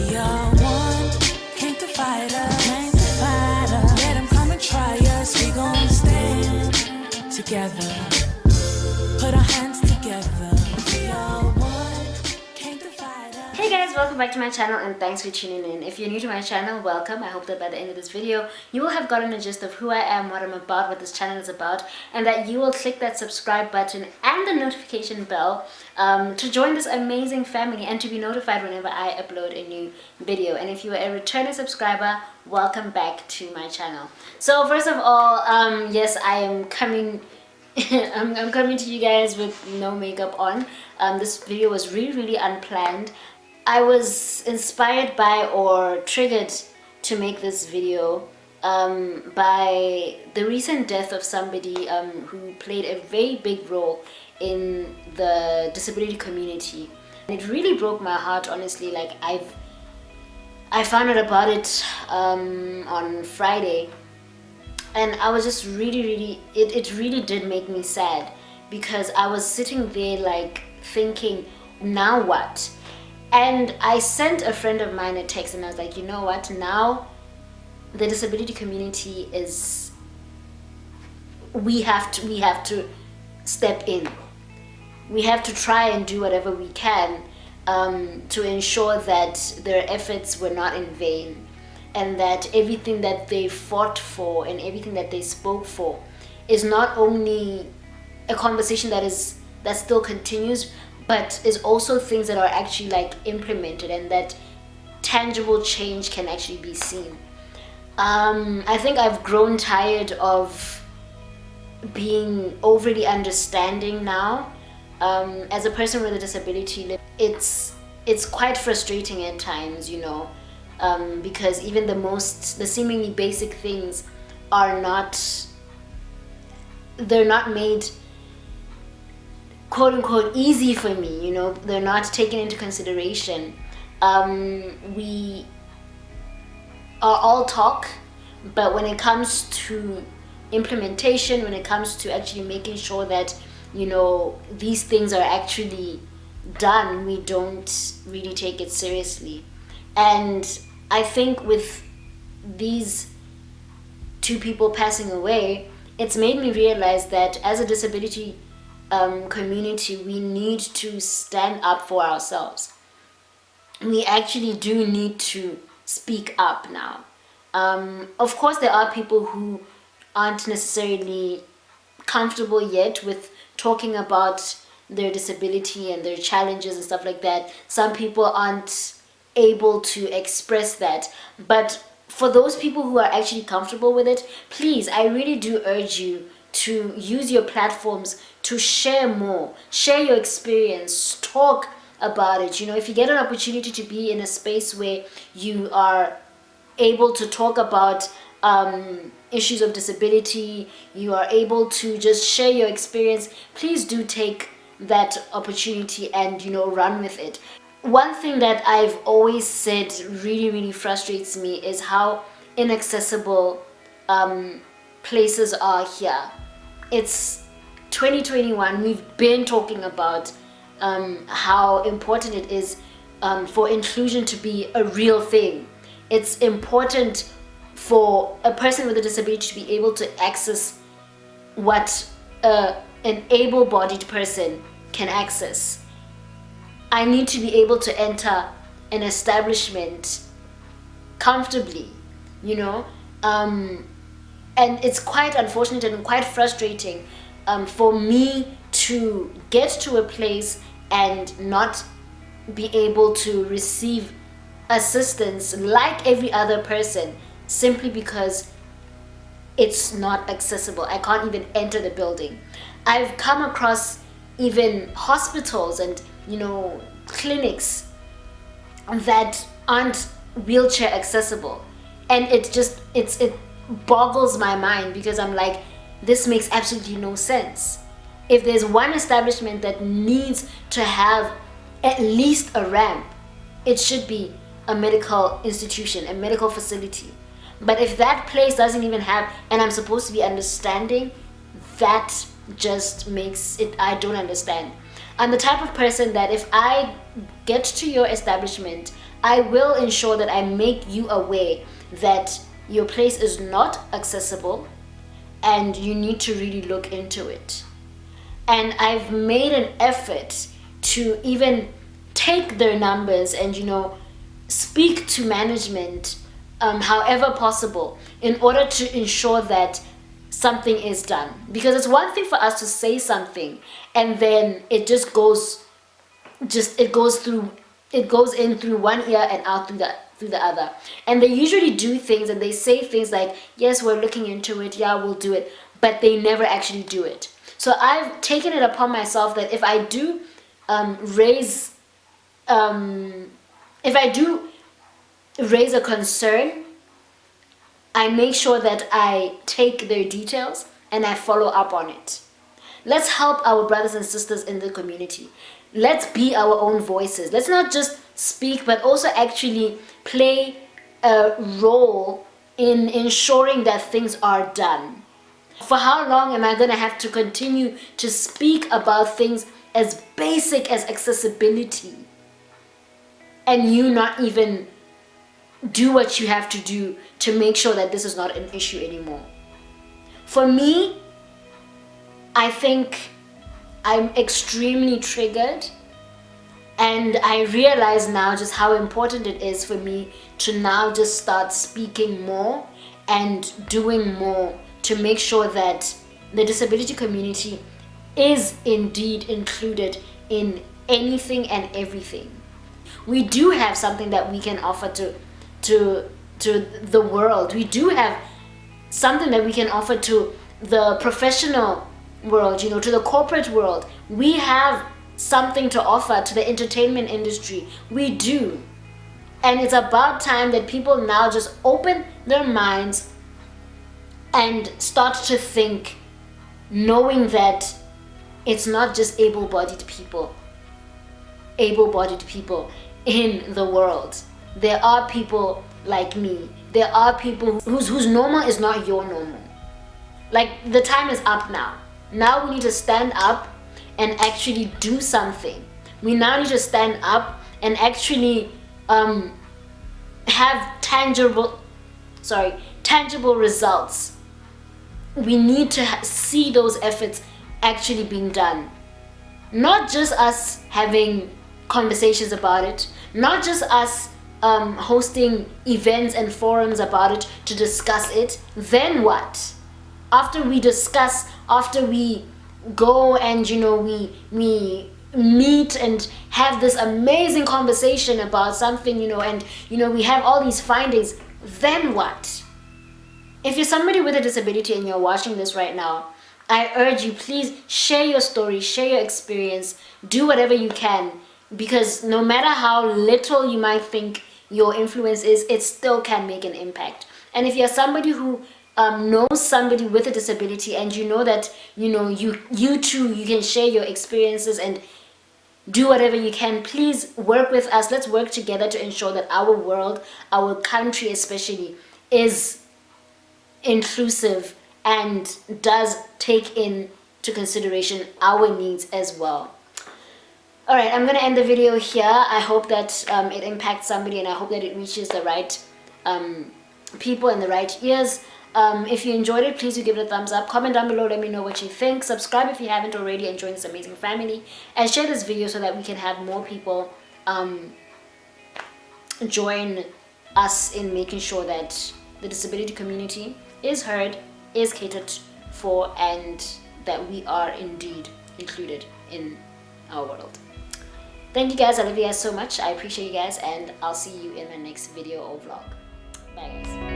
We are one, came to fight us. Let them come and try us. We gon' stand together. Put our hands together. We are one, came to fight us. Hey guys, welcome back to my channel and thanks for tuning in. If you're new to my channel, welcome. I hope that by the end of this video, you will have gotten a gist of who I am, what I'm about, what this channel is about, and that you will click that subscribe button and the notification bell to join this amazing family and to be notified whenever I upload a new video. And if you are a returning subscriber, welcome back to my channel. So first of all, yes, I am coming I'm coming to you guys with no makeup on. This video was really unplanned. I was inspired by or triggered to make this video by the recent death of somebody who played a very big role in the disability community. And it really broke my heart, honestly. Like I found out about it on Friday, and I was just really it really did make me sad, because I was sitting there like thinking, now what? And I sent a friend of mine a text and I was like, you know what, now the disability community is, we have to step in. We have to try and do whatever we can to ensure that their efforts were not in vain, and that everything that they fought for and everything that they spoke for is not only a conversation that still continues, but is also things that are actually like implemented, and that tangible change can actually be seen. I think I've grown tired of being overly understanding now. As a person with a disability, it's quite frustrating at times, you know, because even the seemingly basic things are they're not made quote unquote easy for me, you know. They're not taken into consideration. We are all talk, but when it comes to implementation, when it comes to actually making sure that, you know, these things are actually done, we don't really take it seriously. And I think with these two people passing away, it's made me realize that as a disability community, we need to stand up for ourselves. We actually do need to speak up now. Of course, there are people who aren't necessarily comfortable yet with talking about their disability and their challenges and stuff like that. Some people aren't able to express that, but for those people who are actually comfortable with it, please, I really do urge you to use your platforms to share more, share your experience, talk about it. You know, if you get an opportunity to be in a space where you are able to talk about issues of disability, you are able to just share your experience, please do take that opportunity and, you know, run with it. One thing that I've always said really frustrates me is how inaccessible places are here. It's 2021. We've been talking about how important it is for inclusion to be a real thing. It's important for a person with a disability to be able to access what an able-bodied person can access. I need to be able to enter an establishment comfortably, you know. And it's quite unfortunate and quite frustrating for me to get to a place and not be able to receive assistance like every other person, simply because it's not accessible. I can't even enter the building. I've come across even hospitals and, you know, clinics that aren't wheelchair accessible, and it boggles my mind, because I'm like, this makes absolutely no sense. If there's one establishment that needs to have at least a ramp, it should be a medical institution, a medical facility. But if that place doesn't even have, and I'm supposed to be understanding, that just makes it, I don't understand. I'm the type of person that if I get to your establishment, I will ensure that I make you aware that your place is not accessible and you need to really look into it. And I've made an effort to even take their numbers and, speak to management however possible in order to ensure that something is done. Because it's one thing for us to say something and then it just goes in through one ear and out through the other. And they usually do things and they say things like, yes, we're looking into it, yeah, we'll do it, but they never actually do it. So I've taken it upon myself that if I do raise a concern, I make sure that I take their details and I follow up on it. Let's help our brothers and sisters in the community. Let's be our own voices. Let's not just speak, but also actually play a role in ensuring that things are done. For how long am I going to have to continue to speak about things as basic as accessibility and you not even do what you have to do to make sure that this is not an issue anymore? For me, I think I'm extremely triggered, and I realize now just how important it is for me to now just start speaking more and doing more to make sure that the disability community is indeed included in anything and everything. We do have something that we can offer to the world. We do have something that we can offer to the professional world, to the corporate world. We have something to offer to the entertainment industry. We do. And it's about time that people now just open their minds and start to think, knowing that it's not just able-bodied people in the world. There are people like me. There are people whose normal is not your normal. Like, the time is up now. Now we need to stand up and actually do something. We now need to stand up and actually have tangible results. We need to see those efforts actually being done. Not just us having conversations about it, not just us hosting events and forums about it to discuss it. Then what? After we discuss, after we go and we meet and have this amazing conversation about something, and we have all these findings, then what? If you're somebody with a disability and you're watching this right now, I urge you, please share your story, share your experience, do whatever you can, because no matter how little you might think your influence is, it still can make an impact. And if you're somebody who knows somebody with a disability and you know that you too, you can share your experiences and do whatever you can, please work with us. Let's work together to ensure that our world, our country especially, is inclusive and does take into consideration our needs as well. Alright, I'm going to end the video here. I hope that it impacts somebody, and I hope that it reaches the right people in the right ears. If you enjoyed it, please do give it a thumbs up. Comment down below, let me know what you think. Subscribe if you haven't already and join this amazing family. And share this video so that we can have more people join us in making sure that the disability community is heard, is catered for, and that we are indeed included in our world. Thank you guys. I love you guys so much. I appreciate you guys, and I'll see you in my next video or vlog. Bye guys.